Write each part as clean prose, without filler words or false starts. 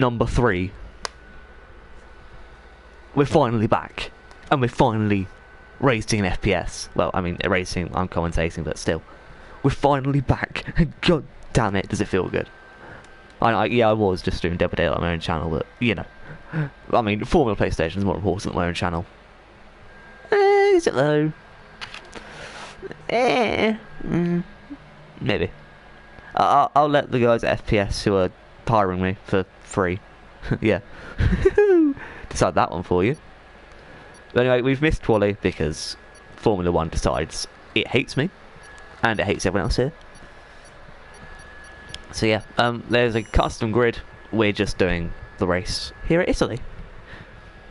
number 3. We're finally back. And we're finally racing an FPS. Well, I mean, racing, I'm commentating, but still. We're finally back. God damn it, does it feel good. Yeah, I was just doing Dead by Daylight on my own channel, but, you know. I mean, FormulaPlayStation is more important than my own channel. Is it though? Maybe. I'll let the guys at FPS who are hiring me for free. Yeah. Decide that one for you. But anyway, we've missed Quali because Formula 1 decides it hates me. And it hates everyone else here. So yeah, there's a custom grid. We're just doing the race here at Italy.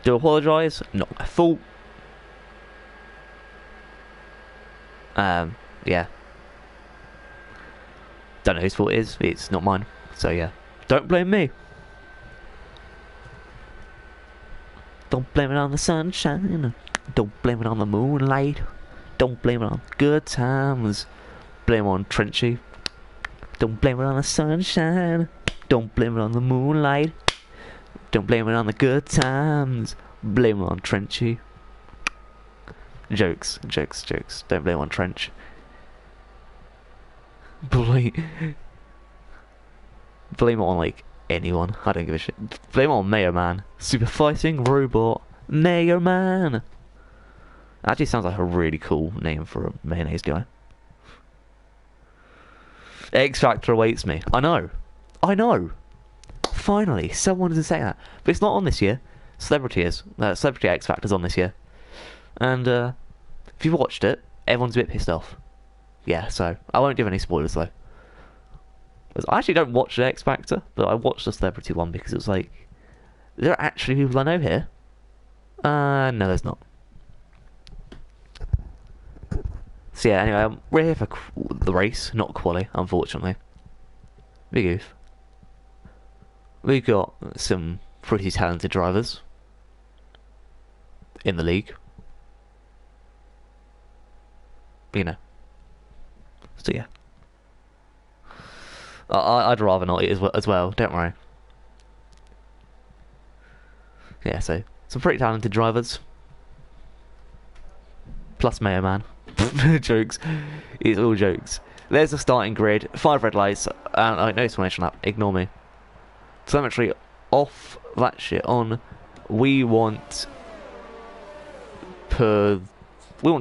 Do apologise, not my fault. Yeah. Don't know whose fault it is, it's not mine. So yeah, don't blame me. Don't blame it on the sunshine. Don't blame it on the moonlight. Don't blame it on good times. Blame it on Trenchy. Don't blame it on the sunshine. Don't blame it on the moonlight. Don't blame it on the good times. Blame it on Trenchy. Jokes. Don't blame it on Trench. Blame it on, like, anyone. I don't give a shit. Blame it on Mayo Man. Super fighting robot. Mayo Man. Actually sounds like a really cool name for a mayonnaise guy. X Factor awaits me. I know. Finally, someone is saying that. But it's not on this year. Celebrity is. Celebrity X Factor's on this year. And, if you've watched it, everyone's a bit pissed off. Yeah, so, I won't give any spoilers, though. I actually don't watch the X Factor, but I watched the Celebrity one because it was like, there are actually people I know here. No, there's not. So yeah, anyway, we're here for the race, not quali, unfortunately. Big oof. We've got some pretty talented drivers in the league. You know. So yeah. I'd rather not eat as well, don't worry. Yeah, so some pretty talented drivers. Plus Mayo Man. Jokes. It's all jokes. There's the starting grid. 5 red lights. And no exclamation up. Ignore me. Telemetry off. That shit on. We want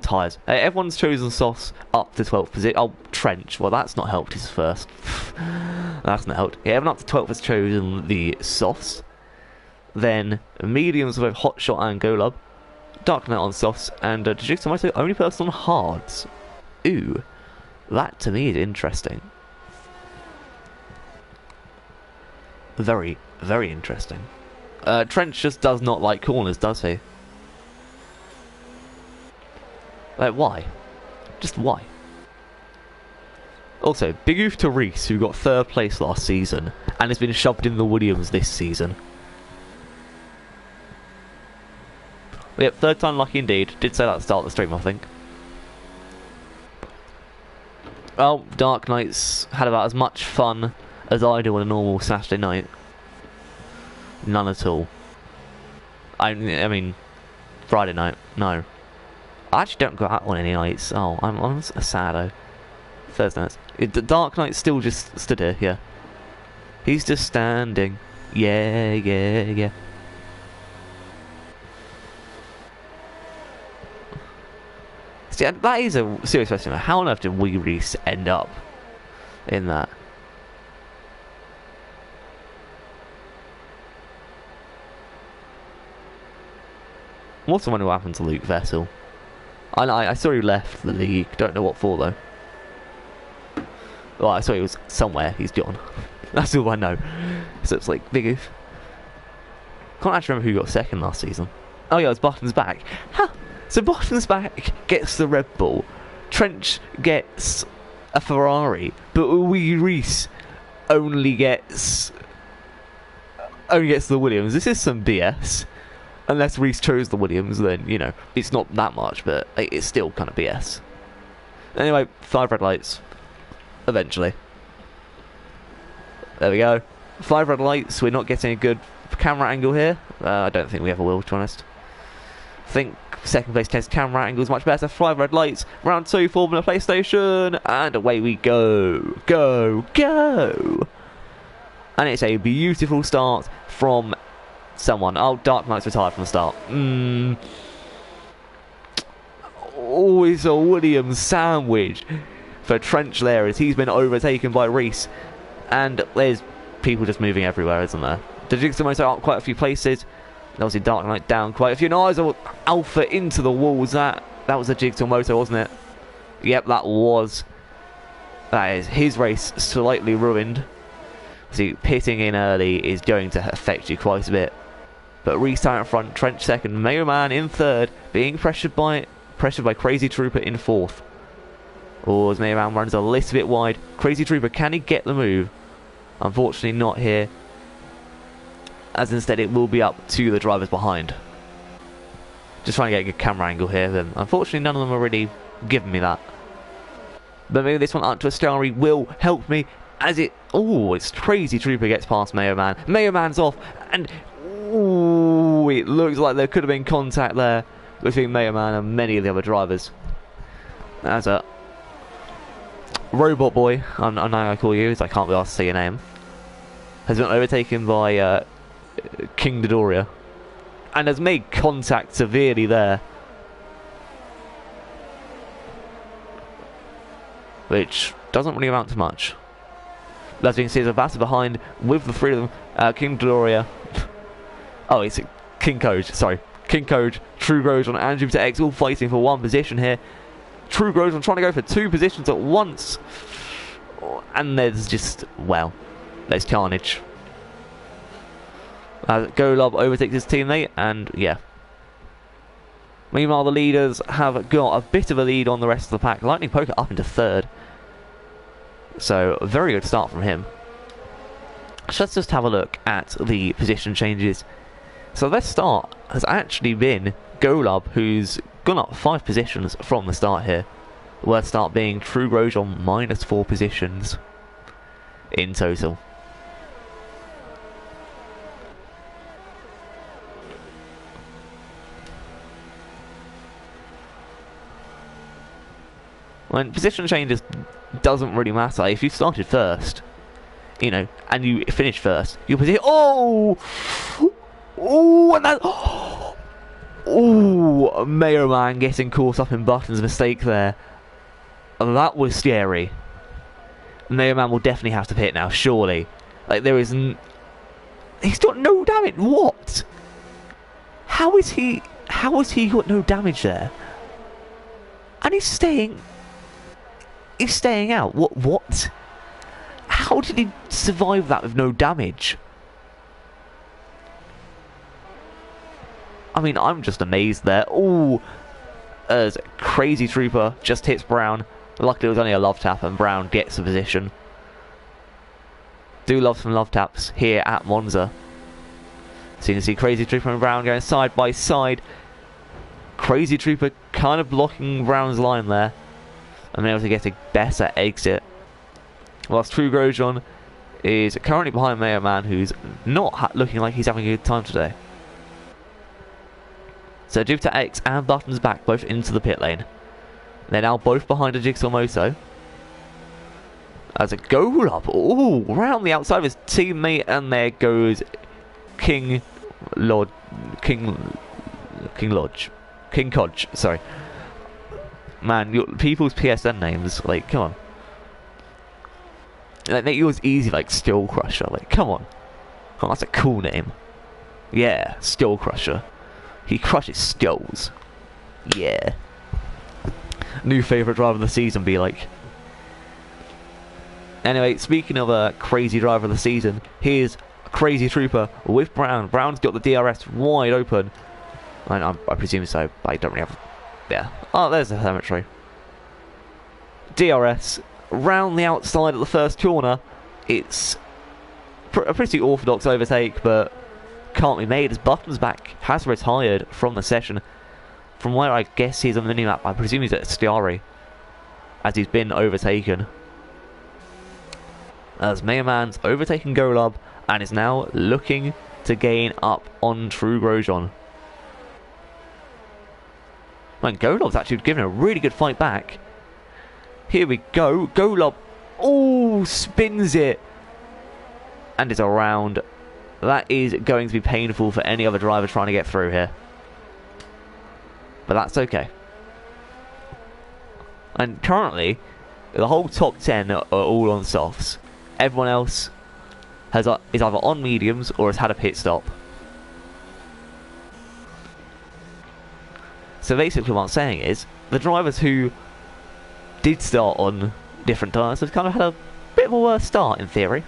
tyres. Everyone's chosen softs up to 12th position. Oh, Trench. Well, that's not helped. He's first. That's not helped. Yeah, everyone up to 12th has chosen the softs. Then mediums with Hot Shot and Golub. Dark Knight on softs. And Jigsaw's the only person on hards. Ooh. That to me is interesting. Very, very interesting. Trench just does not like corners, does he? Like, why? Just why? Also, big oof to Reese, who got 3rd place last season, and has been shoved in the Williams this season. Yep, 3rd time lucky indeed. Did say that at the start of the stream, I think. Well, Dark Knights had about as much fun as I do on a normal Saturday night. None at all. I mean, Friday night, no. I actually don't go out on any nights. Oh, I'm a saddo. Thursday nights. The Dark Knight still just stood here, yeah. He's just standing. Yeah. See, that is a serious question. How on earth did we Reese end up in that? I'm also wondering what happened to Luke Vessel. I saw he left the league. Don't know what for though. Well, I saw he was somewhere. He's gone. That's all I know. So it's like big oof. Can't actually remember who got 2nd last season. Oh yeah, it was Button's back. Huh. So Button's back gets the Red Bull. Trench gets a Ferrari, but Wee Reese only gets the Williams. This is some BS. Unless Reese chose the Williams, then, you know, it's not that much, but it's still kind of BS. Anyway, 5 red lights. Eventually. There we go. 5 red lights, we're not getting a good camera angle here. I don't think we ever will, to be honest. I think second place test camera angle is much better. 5 red lights, round 2, Formula PlayStation, and away we go. Go, go! And it's a beautiful start from someone. Oh, Dark Knight's retired from the start. Oh, it's a Williams sandwich for Trench there as he's been overtaken by Reese. And there's people just moving everywhere, isn't there? The Jigsaw Motor out quite a few places. Obviously Dark Knight down quite a few. No, Alpha into the walls. That was a Jigsaw Motor, wasn't it? Yep, that was. That is his race slightly ruined. See, pitting in early is going to affect you quite a bit. But restart in front, Trench second, Mayo Man in third, being pressured by Crazy Trooper in fourth. Or as Mayo Man runs a little bit wide. Crazy Trooper, can he get the move? Unfortunately not here. As instead it will be up to the drivers behind. Just trying to get a good camera angle here. Then unfortunately none of them are really giving me that. But maybe this one up to a Starry will help me. As it... Oh, it's Crazy Trooper gets past Mayo Man. Mayo Man's off. And... Ooh, it looks like there could have been contact there between Mayo Man and many of the other drivers. As a... Robot Boy, I know I call you, as I can't be asked to say your name, has been overtaken by King Dodoria. And has made contact severely there. Which doesn't really amount to much. As you can see, there's a battle behind with the three of them. King Dodoria. Oh, it's King Code, sorry. King Code, True Grosjean and Jupiter X all fighting for one position here. True Grosjean trying to go for 2 positions at once. And there's just, well, there's carnage. Golob overtakes his teammate, and yeah. Meanwhile, the leaders have got a bit of a lead on the rest of the pack. Lightning Poker up into third. So, a very good start from him. So let's just have a look at the position changes. So their start has actually been Golub, who's gone up 5 positions from the start here. Worst start being True Grosjean minus 4 positions in total. When position changes doesn't really matter. If you started first, you know, and you finish first, your position. Oh, oh, and that. Oh, Mayo Man getting caught up in Button's mistake there. That was scary. Mayo Man will definitely have to pit now, surely. Like there isn't. He's got no damage. What? How is he? How has he got no damage there? And he's staying. He's staying out. What? How did he survive that with no damage? I mean, I'm just amazed there. Ooh, as Crazy Trooper just hits Brown. Luckily, it was only a love tap, and Brown gets the position. Do love some love taps here at Monza. So you can see Crazy Trooper and Brown going side by side. Crazy Trooper kind of blocking Brown's line there, and able to get a better exit. Whilst True Grosjean is currently behind Mayo Man, who's not looking like he's having a good time today. So Jupiter X and Buttons back both into the pit lane. They're now both behind a Jigsaw Moto. As a goal up, ooh, round the outside of his teammate, and there goes King Kodge, sorry. Man, people's PSN names, like, come on. Like, make yours easy, like Skill Crusher, like, come on. Oh, that's a cool name. Yeah, Skill Crusher. He crushes skulls. Yeah. New favourite driver of the season, be like. Anyway, speaking of a crazy driver of the season, here's Crazy Trooper with Brown. Brown's got the DRS wide open. I presume so, but I don't really have... Yeah. Oh, there's the Hermitry. DRS round the outside at the first corner. It's a pretty orthodox overtake, but can't be made as Buttons back has retired from the session. From where I guess he's on the minimap, I presume he's at Stiari, as he's been overtaken. As Mayo Man's overtaken Golub, and is now looking to gain up on True Grosjean. Man, Golub's actually giving a really good fight back. Here we go. Golub. Oh, spins it. And is around. That is going to be painful for any other driver trying to get through here. But that's okay. And currently, the whole top 10 are all on softs. Everyone else is either on mediums or has had a pit stop. So basically what I'm saying is, the drivers who did start on different tyres have kind of had a bit of a worse start in theory.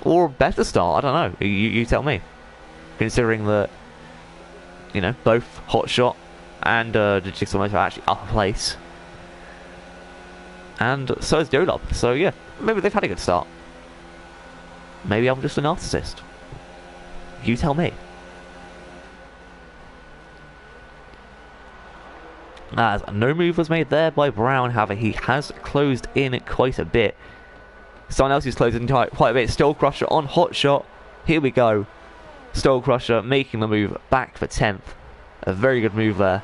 Or a better start, I don't know, you tell me. Considering that, you know, both Hotshot and Jigsaw Motor are actually up a place. And so is Golub, so yeah, maybe they've had a good start. Maybe I'm just a narcissist. You tell me. As no move was made there by Brown, however, he has closed in quite a bit. Someone else is closing quite a bit. Stole Crusher on Hotshot. Here we go. Stole Crusher making the move back for 10th. A very good move there.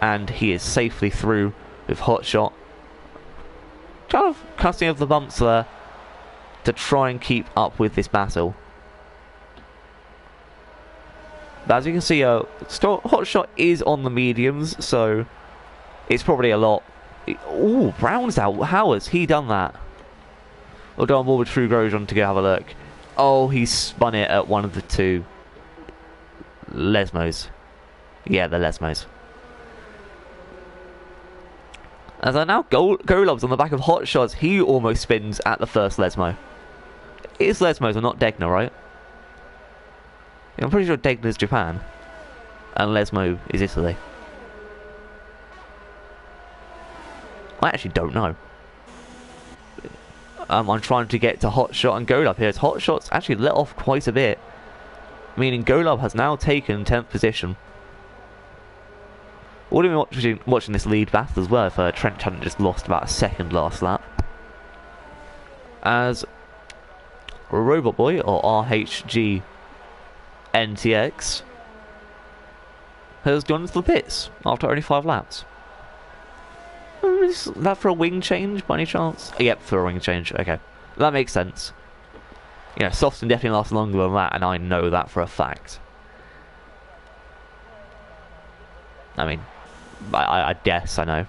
And he is safely through with Hotshot. Kind of cutting off the bumps there to try and keep up with this battle. But as you can see, Hotshot is on the mediums, so it's probably a lot. Oh, Brown's out. How has he done that? We'll go on board with True Grosjean to go have a look. Oh, he spun it at one of the two Lesmos. Yeah, the Lesmos. As I now Golub's on the back of Hotshot's, he almost spins at the first Lesmo. It's Lesmos and not Degner, right? I'm pretty sure Degner is Japan, and Lesmo is Italy. I actually don't know. I'm trying to get to Hotshot and Golub here. Hotshot's actually let off quite a bit, meaning Golub has now taken 10th position. We'll be watching this lead battle as well if Trent hadn't just lost about a second last lap. As Robot Boy, or RHG NTX, has gone to the pits after only 5 laps. Is that for a wing change by any chance? Yep, for a wing change, okay. That makes sense. You know, Softon definitely lasts longer than that, and I know that for a fact. I mean, I guess I know.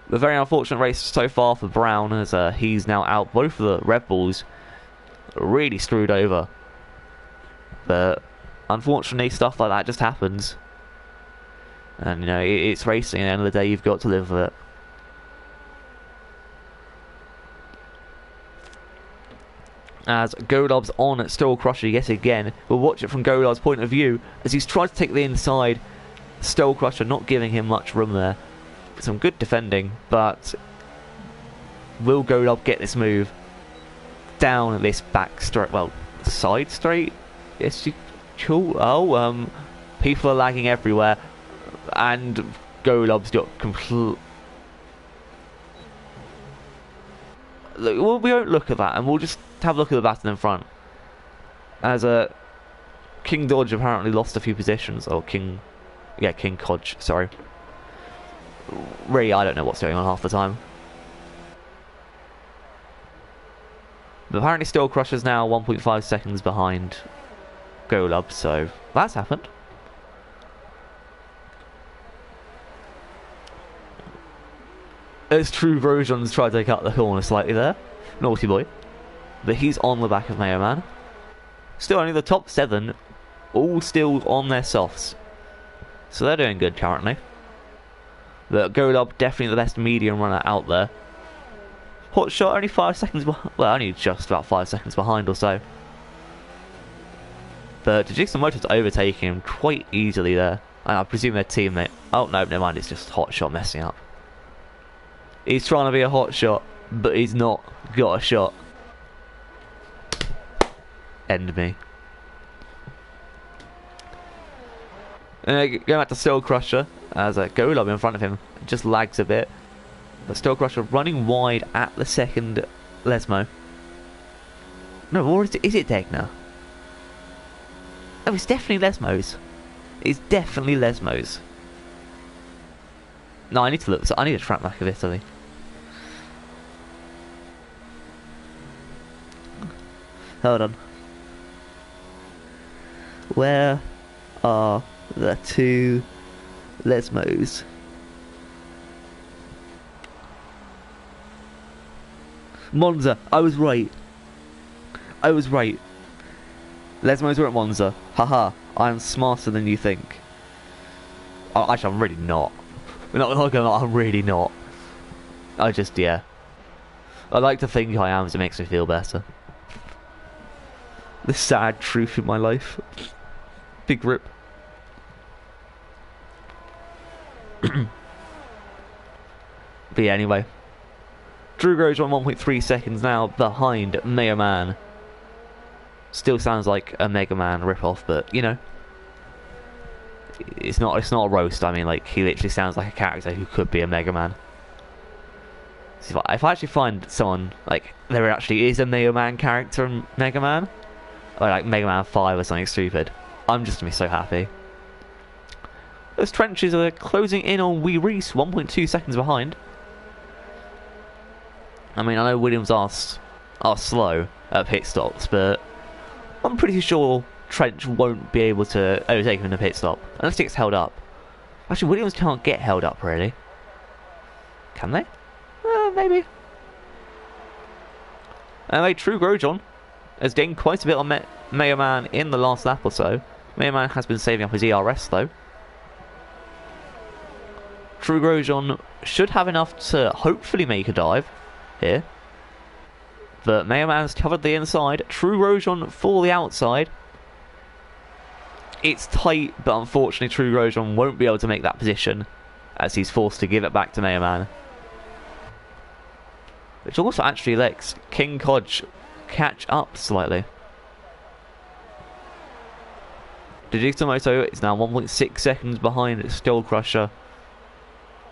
The very unfortunate race so far for Brown, as he's now out. Both of the Red Bulls really screwed over. But unfortunately, stuff like that just happens. And you know, it's racing. At the end of the day, you've got to live with it. As Golub's on Stole Crusher yet again. We'll watch it from Golub's point of view as he's tried to take the inside. Stole Crusher not giving him much room there. Some good defending, but will Golub get this move down this back straight? Well, side straight. Yes, cool. Oh, people are lagging everywhere, and Golub's got complete. Look, we won't look at that, and we'll just have a look at the battle in front. As King Dodge apparently lost a few positions, or King Codge, sorry. Really, I don't know what's going on half the time. But apparently Steel Crusher's now 1.5 seconds behind Golub, so that's happened. As True Grosjean's tried to cut the corner slightly there. Naughty boy. But he's on the back of Mayo Man. Still only the top 7, all still on their softs. So they're doing good currently. But Golub definitely the best medium runner out there. Hotshot only 5 seconds behind, well, only just about 5 seconds behind or so. But Jigsaw Motor's overtaking him quite easily there. And I presume their teammate. Oh no, never mind, it's just Hotshot messing up. He's trying to be a Hotshot, but he's not got a shot. End me. And going back to Steel Crusher, as Golub in front of him just lags a bit. But still Crusher running wide at the second Lesmo. No, or is it Degner? Oh, it's definitely Lesmo's. It's definitely Lesmo's. No, I need to look. So I need a track back of Italy. Hold on. Where are the two Lesmos? Monza. I was right. I was right. Lesmos are at Monza. Haha. I'm smarter than you think. Oh, actually, I'm really not. Not gonna lie, I'm really not. I just, yeah. I like to think I am, as it makes me feel better. The sad truth in my life. Big rip. But yeah, anyway. Drew Grosjean 1.3 seconds now behind Mega Man. Still sounds like a Mega Man ripoff, but you know, it's not a roast. I mean, like, he literally sounds like a character who could be a Mega Man. So if I actually find someone like there actually is a Mega Man character in Mega Man, or like Mega Man 5 or something stupid, I'm just gonna be so happy. Those trenches are closing in on Wee Reese, 1.2 seconds behind. I mean, I know Williams are slow at pit stops, but I'm pretty sure Trench won't be able to overtake him in a pit stop unless he gets held up. Actually, Williams can't get held up, really. Can they? Maybe. Anyway, True Grosjean has gained quite a bit on Mega Man in the last lap or so. Mega Man has been saving up his ERS, though. True Grosjean should have enough to hopefully make a dive here. But Mega Man's covered the inside. True Grosjean for the outside. It's tight, but unfortunately True Grosjean won't be able to make that position as he's forced to give it back to Mega Man. Which also actually lets King Kodge catch up slightly. Digitomoto is now 1.6 seconds behind Skull Crusher.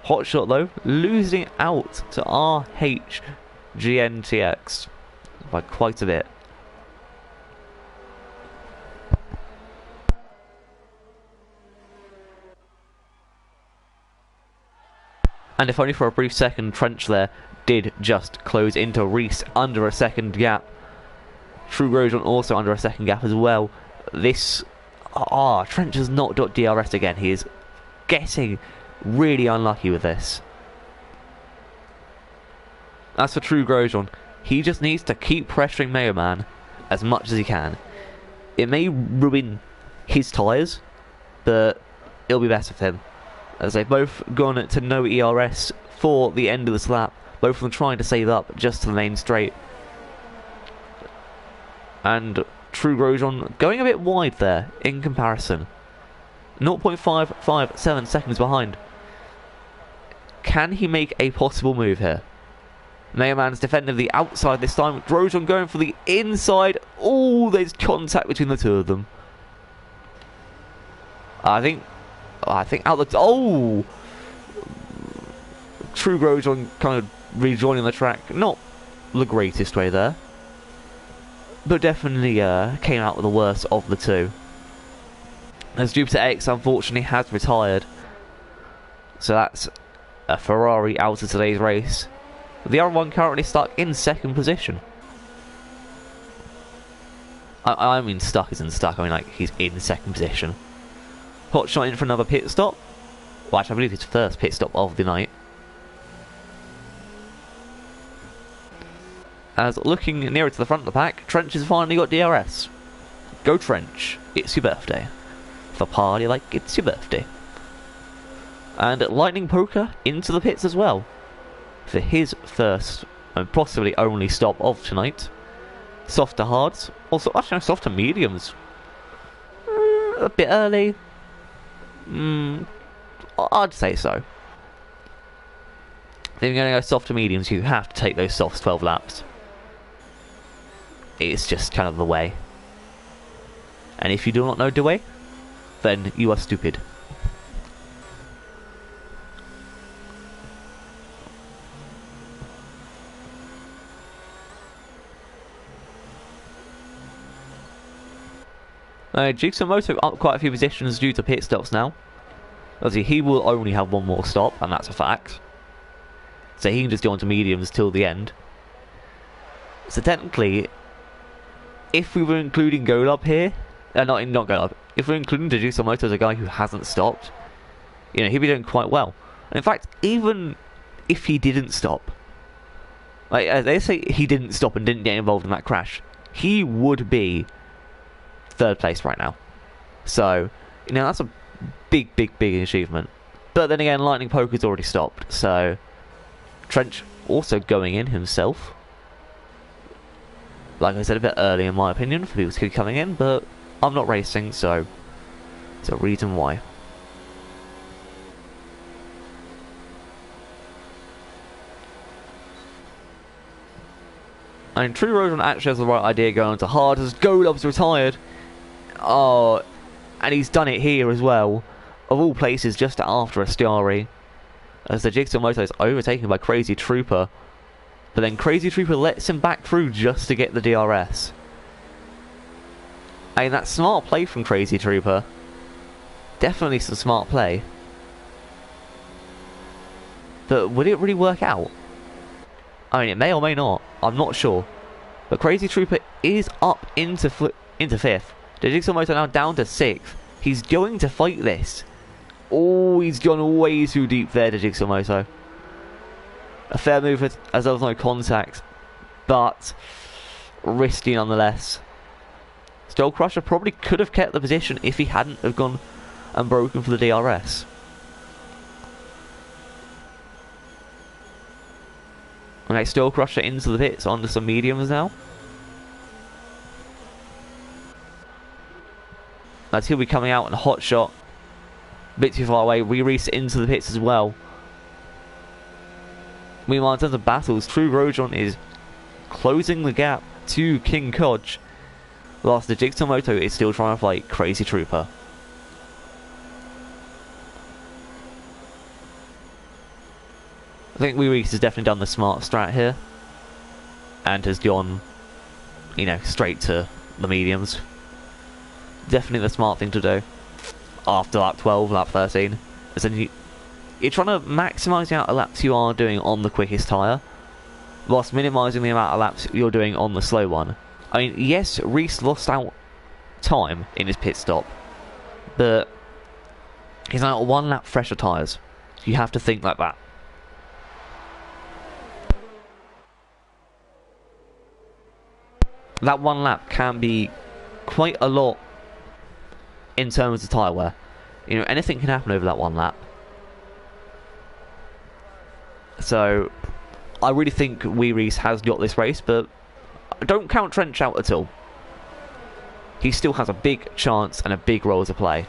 Hotshot though, losing out to RHGNTX by quite a bit. And if only for a brief second, Trench there did just close into Reese under a second gap. True Grosjean also under a second gap as well. This... Trench has not got DRS again. He is getting really unlucky with this. As for True Grosjean, he just needs to keep pressuring Mega Man as much as he can. It may ruin his tyres, but it'll be better for him, as they've both gone to no ERS for the end of this lap, both of them trying to save up just to the main straight. And True Grosjean going a bit wide there in comparison. 0.557 seconds behind. Can he make a possible move here? Mega Man's defending the outside this time. Grosjean going for the inside. Oh, there's contact between the two of them. I think out the... Oh! True Grosjean kind of rejoining the track. Not the greatest way there, but definitely came out with the worst of the two. As Jupiter X unfortunately has retired. So that's a Ferrari out of today's race. The other one currently stuck in second position. I mean stuck isn't stuck, I mean like he's in second position. Hotshot in for another pit stop. Well, actually I believe his first pit stop of the night. As looking nearer to the front of the pack, Trench has finally got DRS. Go Trench, it's your birthday. For party like it's your birthday. And Lightning Poker into the pits as well, for his first and possibly only stop of tonight. Softer hards, also actually no, softer mediums. A bit early. I'd say so. If you're going to go softer mediums, you have to take those soft 12 laps. It's just kind of the way. And if you do not know the way, then you are stupid. Jigsaw Moto up quite a few positions due to pit stops now. Obviously, he will only have one more stop, and that's a fact. So he can just go on to mediums till the end. So technically, if we were including Golub here, not Golub, if we're including Jigsaw Moto as a guy who hasn't stopped, you know, he'd be doing quite well. And in fact, even if he didn't stop, like they say he didn't stop and didn't get involved in that crash, he would be third place right now. So, you know, that's a big achievement. But then again, Lightning Poker's already stopped, so Trench also going in himself. Like I said, a bit early in my opinion for people to keep coming in, but I'm not racing, so there's a reason why. And True Rosen actually has the right idea going to hard as Golub's retired. Oh, and he's done it here as well. Of all places, just after Astiari. As the Jigsaw Moto is overtaken by Crazy Trooper. But then Crazy Trooper lets him back through just to get the DRS. I mean, that's smart play from Crazy Trooper. Definitely some smart play. But would it really work out? I mean, it may or may not. I'm not sure. But Crazy Trooper is up into 5th. The Jigsaw Moto now down to 6th. He's going to fight this. Oh, he's gone way too deep there, the Jigsaw Moto. A fair move as there was no contact. But risky nonetheless. Skull Crusher probably could have kept the position if he hadn't have gone and broken for the DRS. Okay, Skull Crusher into the pits onto some mediums now. That's he'll be coming out in a hot shot. A bit too far away. Reese into the pits as well. Meanwhile, in terms of battles, True Rojon is closing the gap to King Kodge. Whilst the Jigsaw Moto is still trying to fight Crazy Trooper. I think Reese has definitely done the smart strat here. And has gone, you know, straight to the mediums. Definitely the smart thing to do. After lap 12, lap 13. As in you're trying to maximise the amount of laps you are doing on the quickest tyre. Whilst minimising the amount of laps you're doing on the slow one. I mean, yes, Reese lost out time in his pit stop. But he's now got 1 lap fresher tyres. So you have to think like that. That 1 lap can be quite a lot in terms of tyre wear. You know, anything can happen over that 1 lap. So, I really think Reese has got this race, but don't count Trench out at all. He still has a big chance and a big role to play.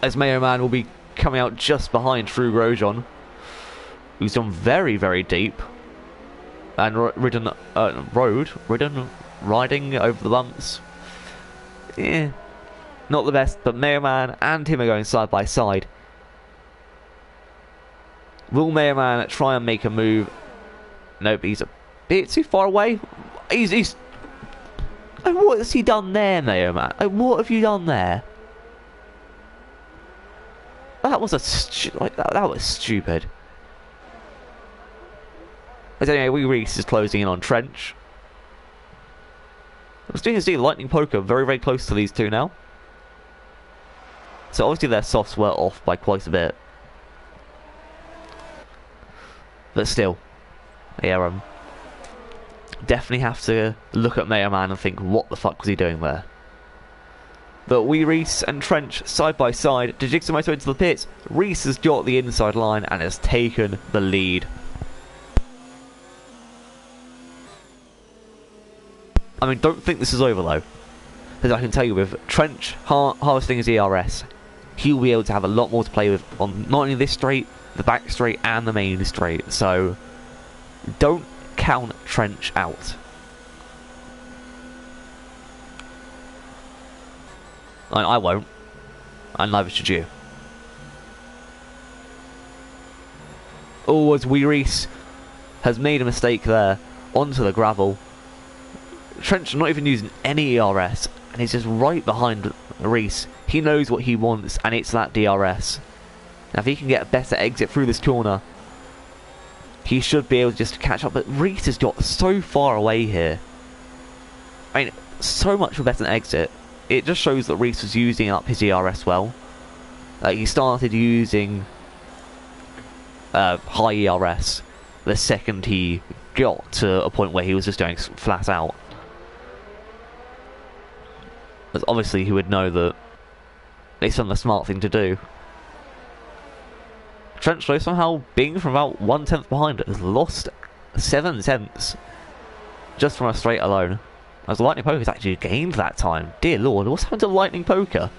As Mayo Man will be coming out just behind True Rojon, who's gone very deep. And riding over the bumps. Yeah, not the best, but Mayo Man and him are going side by side. Will Mayo Man try and make a move? Nope, he's a bit too far away. He's what has he done there, Mayo Man? What have you done there? That was that was stupid. But anyway, Reese is closing in on Trench. I was doing see Lightning Poker very close to these two now. So obviously their softs were off by quite a bit. But still, yeah, definitely have to look at Mayo Man and think, what the fuck was he doing there? But Reese and Trench side by side. Jigsaw Moto into the pits. Reese has got the inside line and has taken the lead. I mean, don't think this is over though. Because I can tell you, with Trench harvesting his ERS, he'll be able to have a lot more to play with on not only this straight, the back straight and the main straight. So don't count Trench out. I won't, and neither should you. Oh, as Reese has made a mistake there onto the gravel. Trench not even using any ERS, and he's just right behind Reese. He knows what he wants, and it's that DRS. Now, if he can get a better exit through this corner, he should be able to just catch up. But Reese has got so far away here. I mean, so much for better exit. It just shows that Reese was using up his DRS well. Like, he started using high ERS the second he got to a point where he was just going flat out. But obviously he would know that it's not the smart thing to do. Trench, though, somehow being from about 1/10 behind it, has lost 7 tenths just from a straight alone. As Lightning Poker's actually gained that time. Dear Lord, what's happened to Lightning Poker?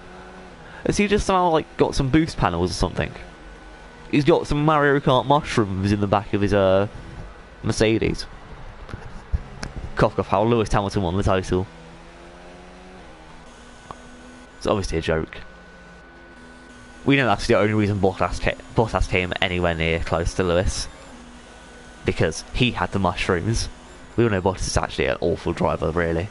Has he just somehow like got some boost panels or something? He's got some Mario Kart mushrooms in the back of his Mercedes. Cough cough, how Lewis Hamilton won the title. It's obviously a joke. We know that's the only reason Bottas came anywhere near close to Lewis. Because he had the mushrooms. We all know Bottas is actually an awful driver, really.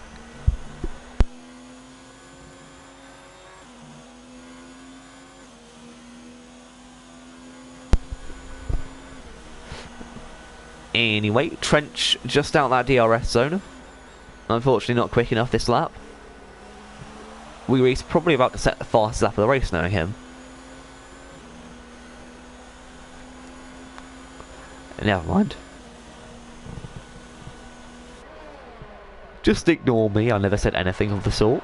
Anyway, Trench just out that DRS zone. Unfortunately not quick enough this lap. We're probably about to set the fastest lap of the race knowing him. Never mind. Just ignore me, I never said anything of the sort.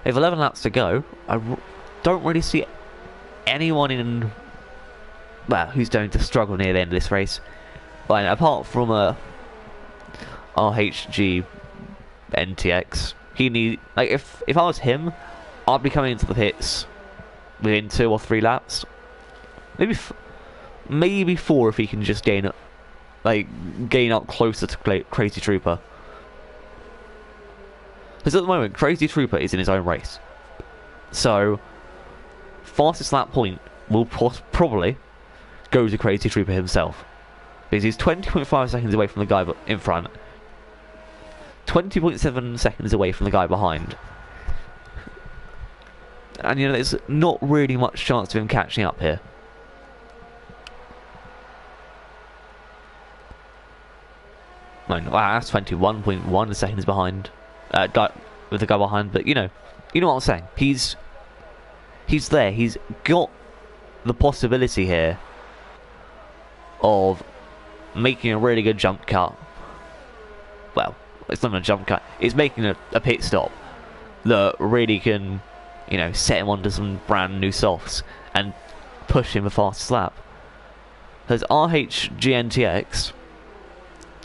We have 11 laps to go. I don't really see anyone in... well, who's going to struggle near the end of this race. But apart from RHG NTX, he need like if I was him, I'd be coming into the pits within 2 or 3 laps, maybe 4 if he can just gain up closer to Crazy Trooper. Because at the moment, Crazy Trooper is in his own race, so fastest lap point will probably go to Crazy Trooper himself, because he's 20.5 seconds away from the guy in front, 20.7 seconds away from the guy behind, and you know there's not really much chance of him catching up here. Wow, that's 21.1 seconds behind with the guy behind, but you know what I'm saying. He's there. He's got the possibility here of making a really good jump cut. Well, it's not a jump cut. It's making a pit stop that really can, you know, set him onto some brand new softs and push him a fastest lap. Because RHGNTX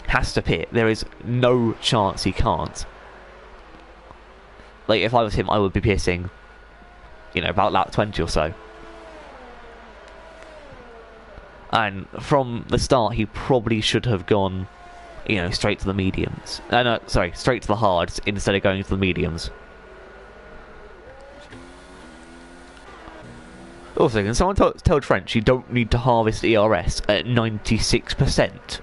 has to pit. There is no chance he can't. Like, if I was him, I would be pitting, you know, about lap 20 or so. And from the start, he probably should have gone, you know, straight to the mediums. No, sorry, straight to the hards instead of going to the mediums. Also, can someone tell Trench you don't need to harvest ERS at 96%?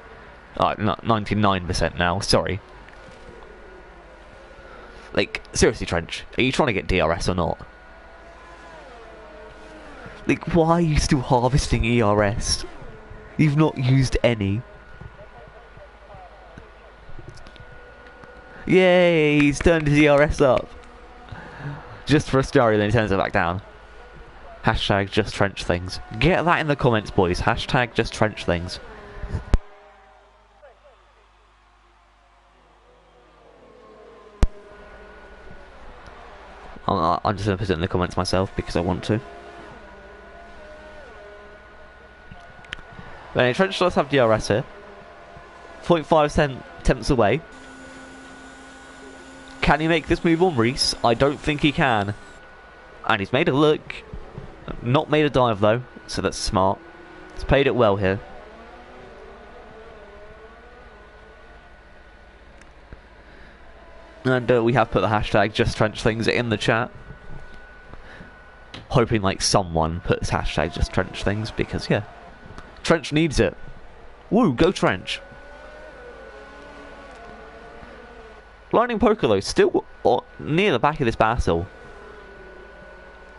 Not 99% now, sorry. Like, seriously, Trench, are you trying to get DRS or not? Like, why are you still harvesting ERS? You've not used any. Yay, he's turned his ERS up. Just for a story, then he turns it back down. Hashtag just Trench things. Get that in the comments, boys. Hashtag just Trench things. I'm just going to put it in the comments myself because I want to. But anyway, Trench does have DRS here. 0.5 tenths away. Can he make this move on Reese? I don't think he can. And he's made a look. Not made a dive though, so that's smart. He's played it well here. And we have put the hashtag just Trench things in the chat. Hoping like someone puts hashtag just Trench things, because yeah, Trench needs it. Woo, go Trench. Lightning Poker, though, still near the back of this battle.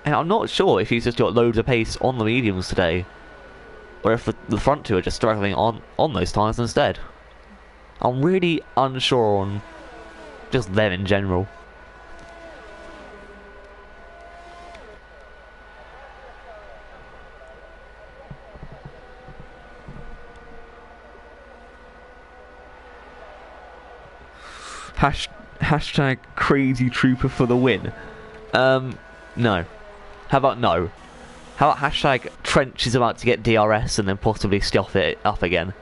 And I'm not sure if he's just got loads of pace on the mediums today, or if the front two are just struggling on those tyres instead. I'm really unsure on just them in general. Hashtag crazy trooper for the win. No. How about no? How about hashtag Trench is about to get DRS and then possibly stuff it up again?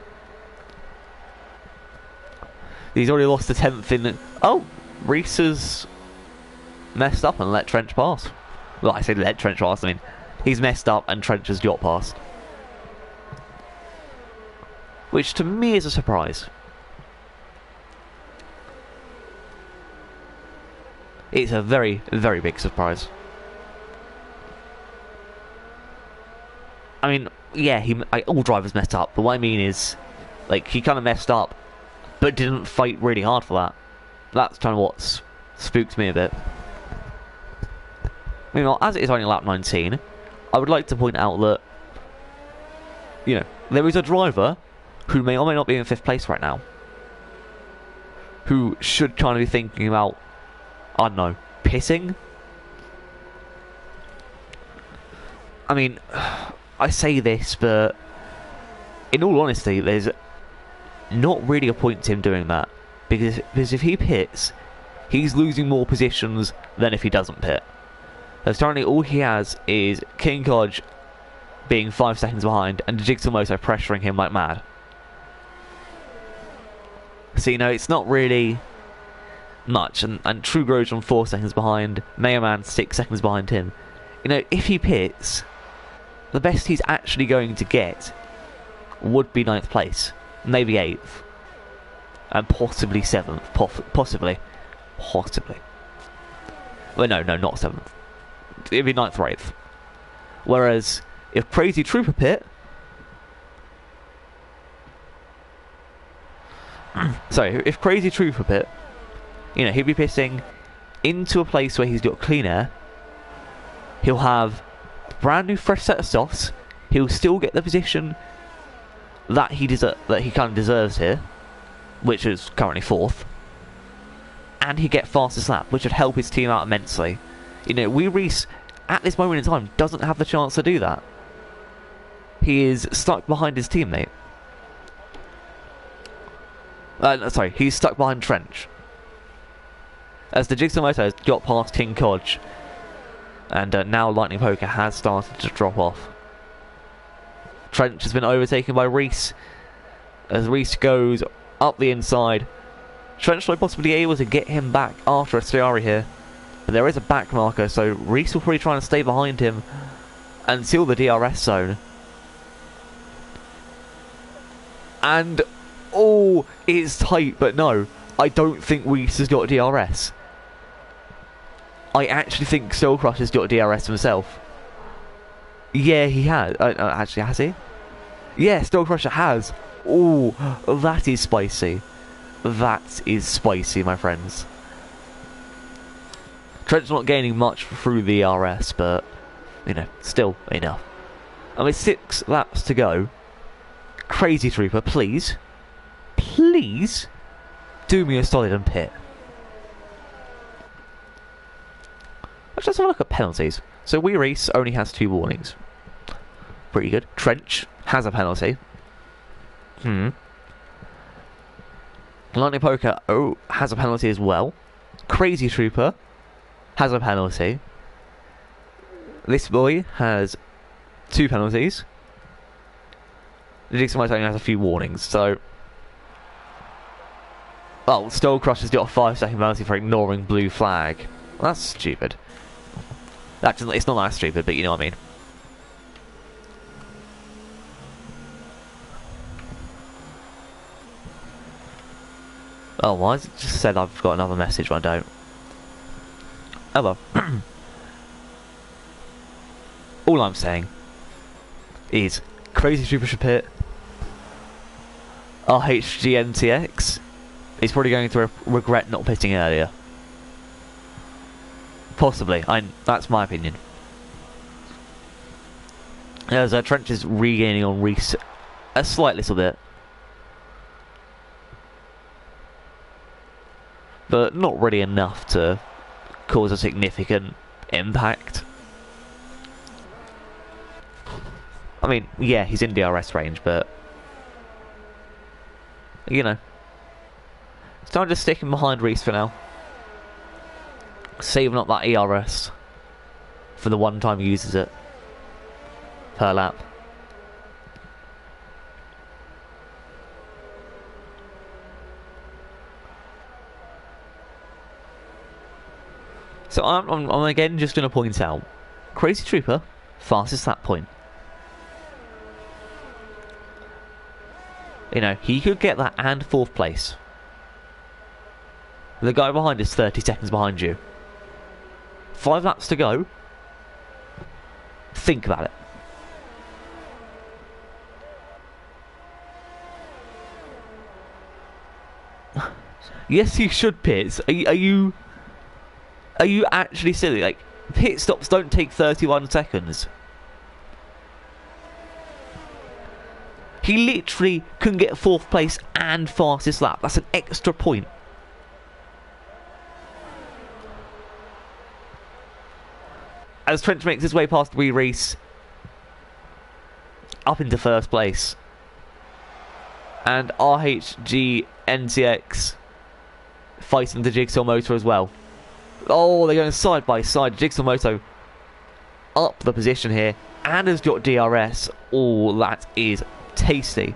He's already lost the 10th in... Oh! Reese has messed up and let Trench pass. Well, I say let Trench pass, I mean, he's messed up and Trench has got past. Which to me is a surprise. It's a very, very big surprise. I mean, yeah, all drivers messed up, but what I mean is, like, he kind of messed up, but didn't fight really hard for that. That's kind of what's spooked me a bit. Meanwhile, as it is only lap 19, I would like to point out that, you know, there is a driver who may or may not be in 5th place right now, who should kind of be thinking about, I don't know, pitting? I mean, I say this, but in all honesty, there's not really a point to him doing that. Because if he pits, he's losing more positions than if he doesn't pit. As currently all he has is King Kodge being 5 seconds behind and Jigsaw Moto pressuring him like mad. So, you know, it's not really much, and True Grosjean 4 seconds behind, Mega Man 6 seconds behind him. You know, if he pits, the best he's actually going to get would be 9th place, maybe 8th, and possibly 7th, possibly. Well, no, not 7th. It'd be 9th or 8th. Whereas, if Crazy Trooper pit... Sorry, if Crazy Trooper pit, you know, he'll be pitting into a place where he's got clean air. He'll have a brand new fresh set of softs. He'll still get the position that he kind of deserves here, which is currently 4th. And he'd get fastest lap, which would help his team out immensely. You know, Reese, at this moment in time, doesn't have the chance to do that. He is stuck behind his teammate. Sorry, he's stuck behind Trench. As the Jigsaw Moto has got past King Kodge, and now Lightning Poker has started to drop off. Trench has been overtaken by Reese, as Reese goes up the inside. Trench might possibly be able to get him back after a Stiari here, but there is a back marker, so Reese will probably try and stay behind him until the DRS zone. And, oh, it's tight, but no, I don't think Reese has got DRS. I actually think Soul Crush has got DRS himself. Yeah, he has. Actually, has he? Yeah, Soul Crusher has. Oh, that is spicy. That is spicy, my friends. Trent's not gaining much through the RS, but, you know, still enough. And with 6 laps to go, Crazy Trooper, please, please, do me a solid and pit. Let's just have a look at penalties. So Reese only has 2 warnings. Pretty good. Trench has a penalty. Lightning Poker has a penalty as well. Crazy Trooper has a penalty. This boy has 2 penalties. The Jigsaw Moto only has a few warnings, so... Well, Stole Crush has got a 5-second penalty for ignoring blue flag. Well, that's stupid. Actually, it's not that stupid, but you know what I mean. Oh, why has it just said I've got another message when I don't? Oh well. All I'm saying is Crazy Trooper should pit RHGNTX he's probably going to regret not pitting earlier. Possibly. That's my opinion. As Trench is regaining on Reese a slight little bit. But not really enough to cause a significant impact. I mean, yeah, he's in DRS range, but you know, it's time to stick him behind Reese for now. Saving up that ERS for the one time he uses it per lap. So I'm again just going to point out, Crazy Trooper, fastest lap point. You know, he could get that and 4th place. The guy behind is 30 seconds behind you. 5 laps to go. Think about it. Yes, you should pit. Are you actually silly? Like, pit stops don't take 31 seconds. He literally couldn't get 4th place and fastest lap. That's an extra point. As Trench makes his way past Reese up into 1st place. And RHG NCX fighting the Jigsaw Motor as well. Oh, they're going side by side. Jigsaw Moto up the position here and has got DRS. Oh, that is tasty.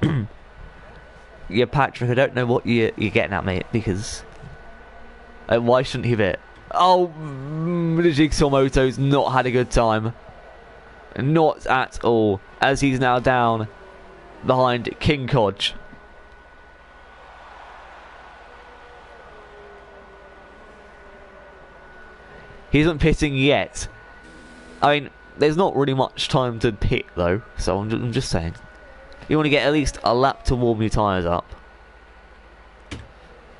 Yeah, Patrick, I don't know what you're getting at, mate, because why shouldn't he bit? Oh, the Jigsaw Moto's not had a good time. Not at all, as he's now down behind King Kodge. He isn't pitting yet. I mean, there's not really much time to pit though, so I'm just saying. You want to get at least a lap to warm your tyres up.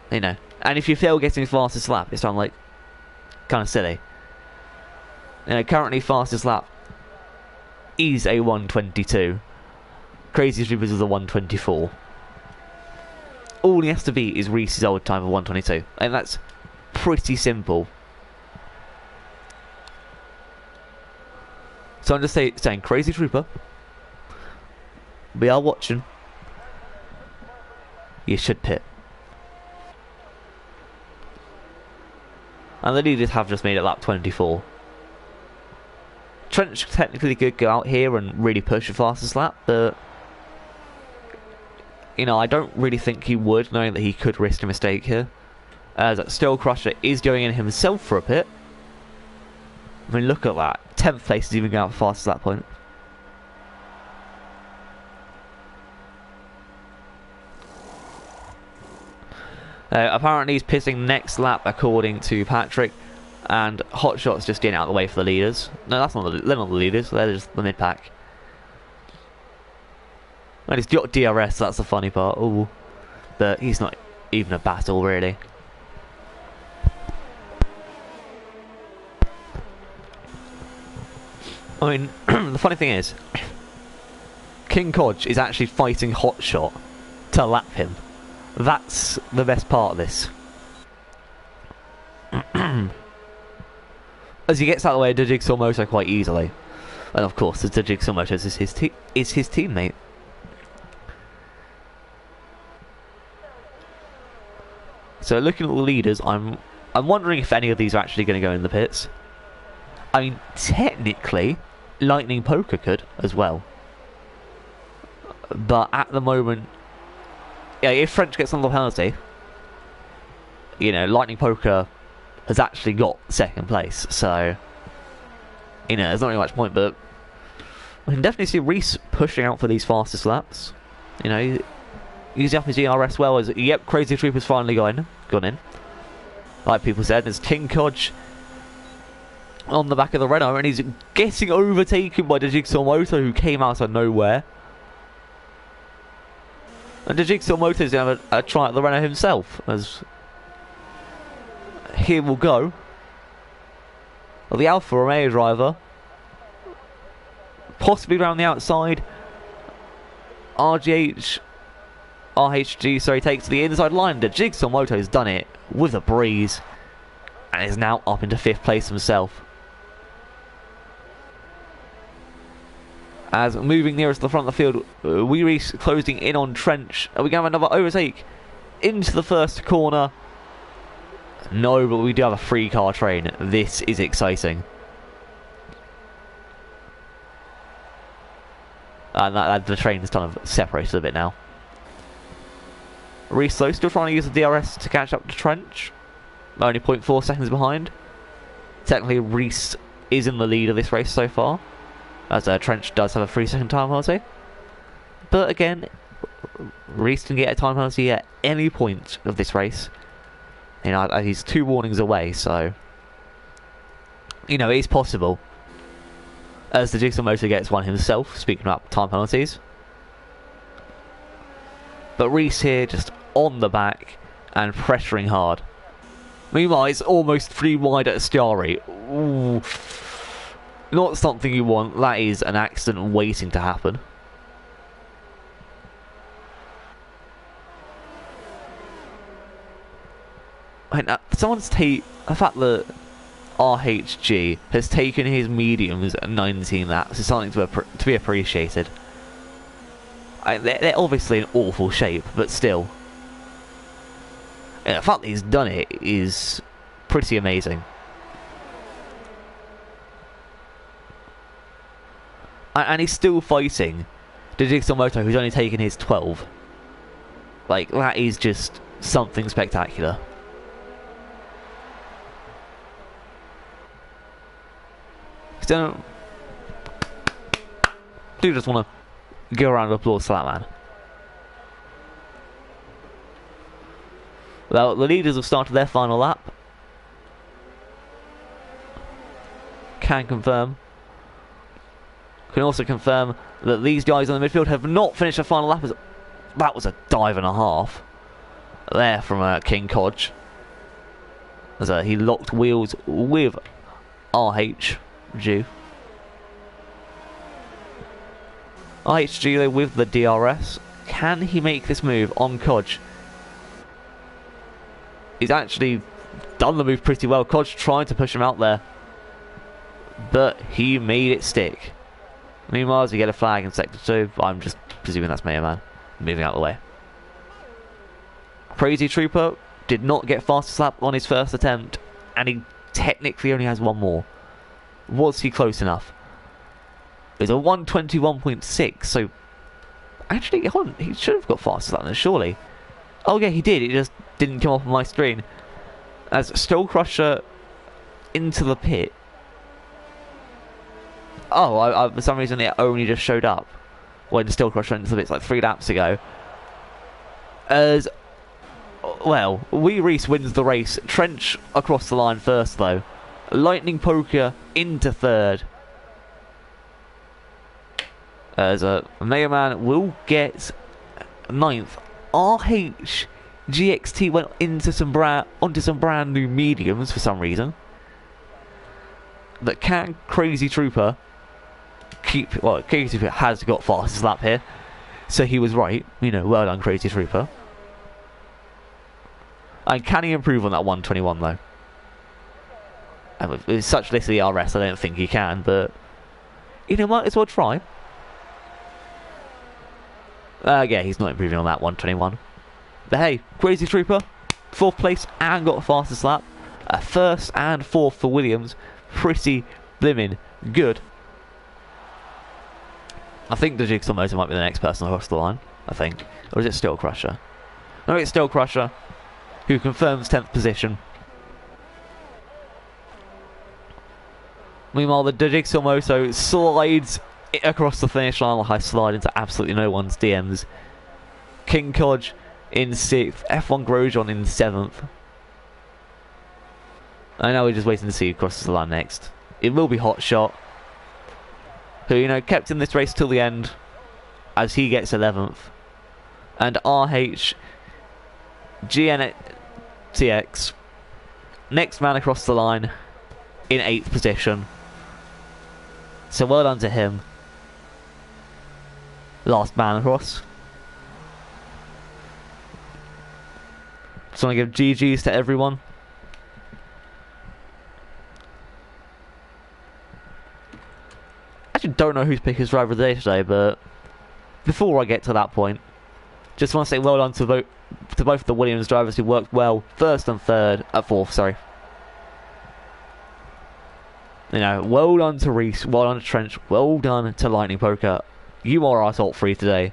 You know. And if you fail getting fastest lap, it's like kind of silly. You know, currently fastest lap is a 1:22. Crazy Troopers is a 1:24. All he has to beat is Reese's old time of 1:22, and that's pretty simple. So I'm just saying, Crazy Trooper, we are watching. You should pit. And the leaders have just made it lap 24. Trench technically could go out here and really push the fastest lap, but you know, I don't really think he would, knowing that he could risk a mistake here. As Still Crusher is going in himself for a pit. I mean, look at that. 10th place is even going out fastest at that point. Apparently he's pitting next lap according to Patrick, and Hotshot's just getting out of the way for the leaders. No, they're not the leaders, they're just the mid-pack. And he's got DRS, so that's the funny part. Ooh. But he's not even a battle, really. I mean, the funny thing is, King Kodge is actually fighting Hotshot to lap him. That's the best part of this. As he gets out of the way of the Jigsaw Moto quite easily. And of course, the Jigsaw Moto is his teammate. So looking at the leaders, I'm wondering if any of these are actually going to go in the pits. I mean, technically, Lightning Poker could as well. But at the moment, yeah, if French gets another penalty, you know, Lightning Poker has actually got 2nd place. So, you know, there's not really much point, but we can definitely see Reese pushing out for these fastest laps. You know, using up his ERS well as, yep, Crazy Trooper's finally gone in. Like people said, there's King Kodge on the back of the Renault, and he's getting overtaken by the Jigsaw Moto, who came out of nowhere. And the Jigsaw Motor's going to have a try at the Renault himself, as here will go. Well, the Alfa Romeo driver, possibly around the outside. RHG, sorry, takes to the inside line. The Jigsaw Moto's done it with a breeze and is now up into 5th place himself. As moving nearest to the front of the field, we reach closing in on Trench. Are we going to have another overtake into the first corner? No, but we do have a 3-car train. This is exciting. And the train is kind of separated a bit now. Reese though still trying to use the DRS to catch up to Trench. Only 0.4 seconds behind. Technically, Reese is in the lead of this race so far, as Trench does have a 3-second time penalty. But again, Reese can get a time penalty at any point of this race. You know, he's 2 warnings away, so you know, it's possible. As the Jigsaw Motor gets one himself, speaking about time penalties. But Reese here just on the back and pressuring hard. Meanwhile, it's almost 3 wide at Ascari. Ooh. Not something you want. That is an accident waiting to happen. And the fact that RHG has taken his mediums at 19 laps is something to be appreciated. They're obviously in awful shape, but still. And the fact that he's done it is pretty amazing. And he's still fighting the Jigsaw Moto, who's only taken his 12. Like, that is just something spectacular. Do just want to give a round of applause to that man. Well, the leaders have started their final lap. Can confirm. Can also confirm that these guys on the midfield have not finished the final lap. That was a dive and a half there from King Kodge, as he locked wheels with RHG. RHG though with the DRS. Can he make this move on Kodge? He's actually done the move pretty well. Kodge trying to push him out there, but he made it stick. Meanwhile, as we get a flag in Sector 2, I'm just presuming that's Mayor Man moving out of the way. Crazy Trooper did not get fastest lap on his first attempt, and he technically only has one more. Was he close enough? It was a 121.6, so actually, hold on, he should have got fastest lap then, surely. Oh yeah, he did, it just didn't come up on my screen. As Stone Crusher into the pit. Oh, for some reason it only just showed up when Stone Crusher into the pit like 3 laps ago. As well, Reese wins the race. Trench across the line first though. Lightning Poker into 3rd. As Mega Man will get 9th. RHGXT went into onto some brand new mediums for some reason. But can Crazy Trooper keep? Well, Crazy Trooper has got fastest lap here, so he was right. You know, well done, Crazy Trooper. And can he improve on that 121 though? And with such little ERS, I don't think he can. But you know, might as well try. Yeah, he's not improving on that 121. But hey, Crazy Trooper, 4th place and got fastest lap. 1st and 4th for Williams. Pretty blimmin' good. I think the Jigsaw Motor might be the next person across the line. I think. Or is it Steel Crusher? No, it's Steel Crusher, who confirms 10th position. Meanwhile, the Jigsaw Motor slides across the finish line like I slide into absolutely no one's DMs. King Kodge in 6th, F1 Grosjean in 7th. I know we're just waiting to see who crosses the line next. It will be Hotshot, who, you know, kept in this race till the end, as he gets 11th. and RHGNTX, next man across the line, in 8th position. So well done to him. Last man across. Just want to give GGs to everyone. Actually don't know who's picking driver of the day today, but before I get to that point, just want to say well done to both the Williams drivers who worked well, fourth, sorry. You know, well done to Reese, well done to Trench, well done to Lightning Poker. You are our top 3 today.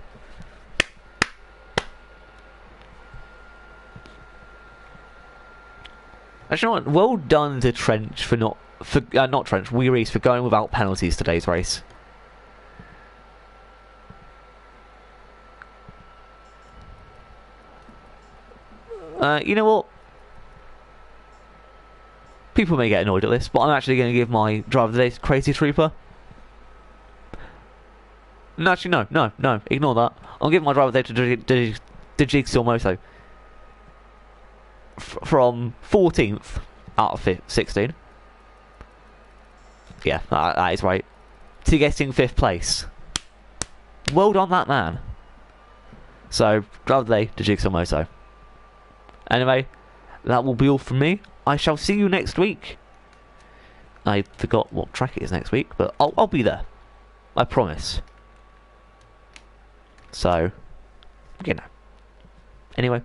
Actually, you know what? Well done to Trench not Trench, Reese for going without penalties today's race. You know what? People may get annoyed at this, but I'm actually going to give my driver of the day to Crazy Trooper. No, actually, no, ignore that. I'll give my driver of the day to Jigsaw Moto. From 14th out of 16. Yeah, that is right. To getting 5th place. Well done, that man. So, driver of the day to Jigsaw Moto. Anyway, that will be all from me. I shall see you next week. I forgot what track it is next week, but I'll be there. I promise. So, you know. Anyway.